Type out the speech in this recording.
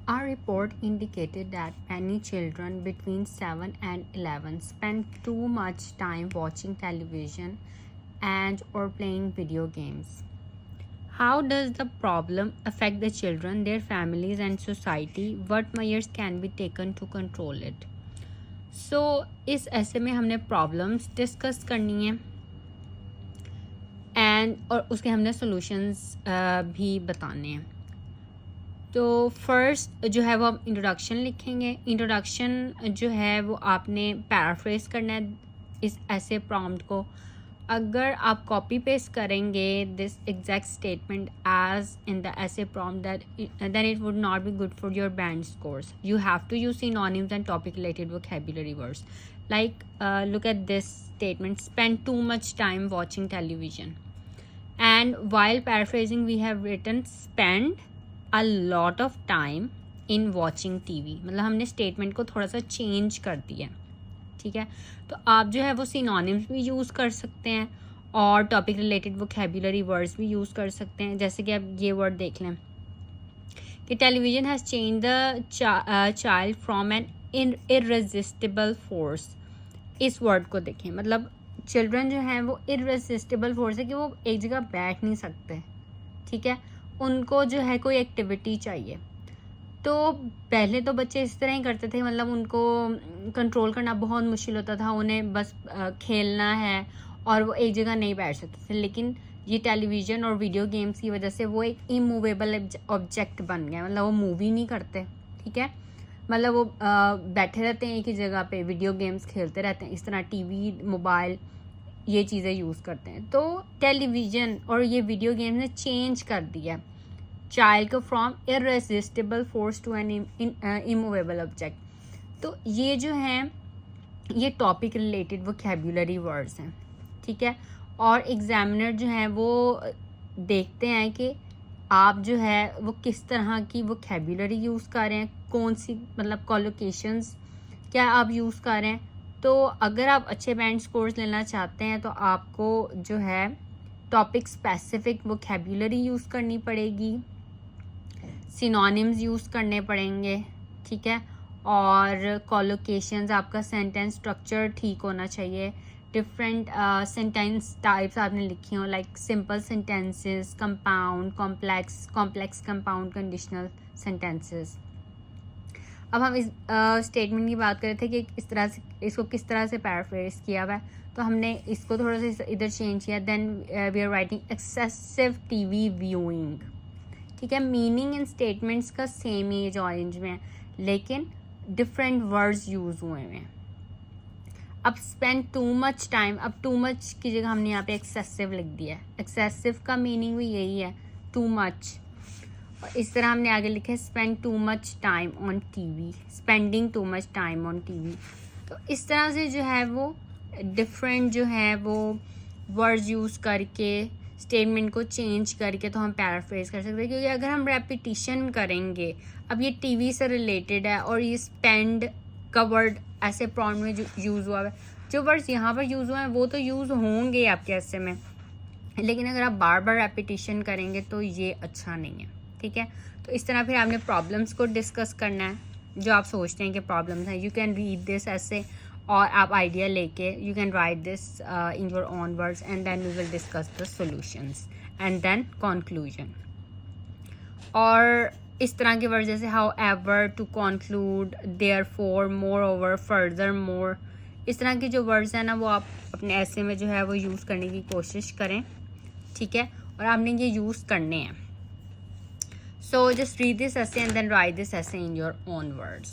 A report indicated that many children between 7 and 11 spend too much time watching television and or playing video games. How does the problem affect the children, their families and society? What measures can be taken to control it? So इस ऐसे में हमने problems discuss करनी है and और उसके हमने solutions भी बताने हैं. तो फर्स्ट जो है वो हम इंट्रोडक्शन लिखेंगे. इंट्रोडक्शन जो है वो आपने पैराफ्रेज करना है इस ऐसे प्रॉम्प्ट को. अगर आप कॉपी पेस्ट करेंगे this exact statement as in the ऐसे prompt then it would not be good for your band scores. You have to use synonyms and topic related vocabulary words. Like look at this statement, spend too much time watching television. And while paraphrasing we have written spend a lot of time in watching TV. मतलब हमने statement को थोड़ा सा change कर दिया. ठीक है, तो आप जो है वो सिनोनिम्स भी यूज़ कर सकते हैं और टॉपिक रिलेटेड वोकैबुलरी वर्ड्स भी यूज़ कर सकते हैं. जैसे कि आप ये वर्ड देख लें कि television has change the child from an irresistible force. इस वर्ड को देखें, मतलब चिल्ड्रन जो हैं वो इररेजिस्टिबल फोर्स है कि वो एक जगह बैठ नहीं सकते. ठीक है, उनको जो है कोई एक्टिविटी चाहिए. तो पहले तो बच्चे इस तरह ही करते थे, मतलब उनको कंट्रोल करना बहुत मुश्किल होता था. उन्हें बस खेलना है और वो एक जगह नहीं बैठ सकते थे. लेकिन ये टेलीविज़न और वीडियो गेम्स की वजह से वो एक इमूवेबल ऑब्जेक्ट बन गया. मतलब वो मूव ही नहीं करते. ठीक है, मतलब वो बैठे रहते हैं एक ही जगह पे, वीडियो गेम्स खेलते रहते हैं. इस तरह टीवी, मोबाइल, ये चीज़ें यूज़ करते हैं. तो टेलीविज़न और ये वीडियो गेम्स ने चेंज कर दिया चाइल्ड को from irresistible force to an immovable object. तो ये जो हैं ये टॉपिक रिलेटेड वोकैबुलरी वर्ड्स हैं. ठीक है, और एग्जामिनर जो है वो देखते हैं कि आप जो है वो किस तरह की वोकैबुलरी यूज़ कर रहे हैं, कौन सी मतलब कॉलोकेशंस क्या आप यूज़ कर रहे हैं. तो अगर आप अच्छे बैंड स्कोर्स लेना चाहते हैं तो आपको जो है टॉपिक स्पेसिफिक वोकैबुलरी यूज़ करनी पड़ेगी, सिनोनिम्स यूज़ करने पड़ेंगे. ठीक है, और कॉलोकेशंस, आपका सेंटेंस स्ट्रक्चर ठीक होना चाहिए. डिफरेंट सेंटेंस टाइप्स आपने लिखी हो, like simple sentences, compound, complex compound, conditional sentences. अब हम इस स्टेटमेंट की बात कर रहे थे कि इस तरह से इसको किस तरह से पैराफ्रेज किया हुआ है. तो हमने इसको थोड़ा सा इधर चेंज किया. Then we are writing excessive TV viewing. ठीक है, मीनिंग इन स्टेटमेंट्स का सेम ही जो ऑरेंज में है, लेकिन डिफरेंट वर्ड्स यूज़ हुए हैं. अब स्पेंड टू मच टाइम, अब टू मच की जगह हमने यहाँ पे एक्सेसिव लिख दिया है. एक्सेसिव का मीनिंग भी यही है, टू मच. और इस तरह हमने आगे लिखा है spend too much time on TV, spending too much time on TV. तो इस तरह से जो है वो डिफरेंट जो है वो वर्ड्स यूज़ करके स्टेटमेंट को चेंज करके तो हम पैराफ्रेज कर सकते हैं. क्योंकि अगर हम रेपिटिशन करेंगे, अब ये टीवी से रिलेटेड है और ये स्पेंड का वर्ड ऐसे प्रॉम्प्ट में जो यूज़ हुआ है, जो वर्ड्स यहाँ पर यूज़ हुए हैं वो तो यूज़ होंगे आपके ऐसे में, लेकिन अगर आप बार बार रेपिटिशन करेंगे तो ये अच्छा नहीं है. ठीक है, तो इस तरह फिर आपने प्रॉब्लम्स को डिस्कस करना है जो आप सोचते हैं कि प्रॉब्लम्स हैं. यू कैन रीड दिस ऐसे और आप आइडिया लेके you can write this in your own words and then we will discuss the solutions and then conclusion. और इस तरह के वर्ड जैसे however, to conclude, therefore, moreover, furthermore, इस तरह के जो वर्ड्स हैं ना वो आप अपने ऐसे में जो है वो यूज़ करने की कोशिश करें. ठीक है, और आपने ये यूज़ करने हैं. So just read this essay and then write this essay in your own words.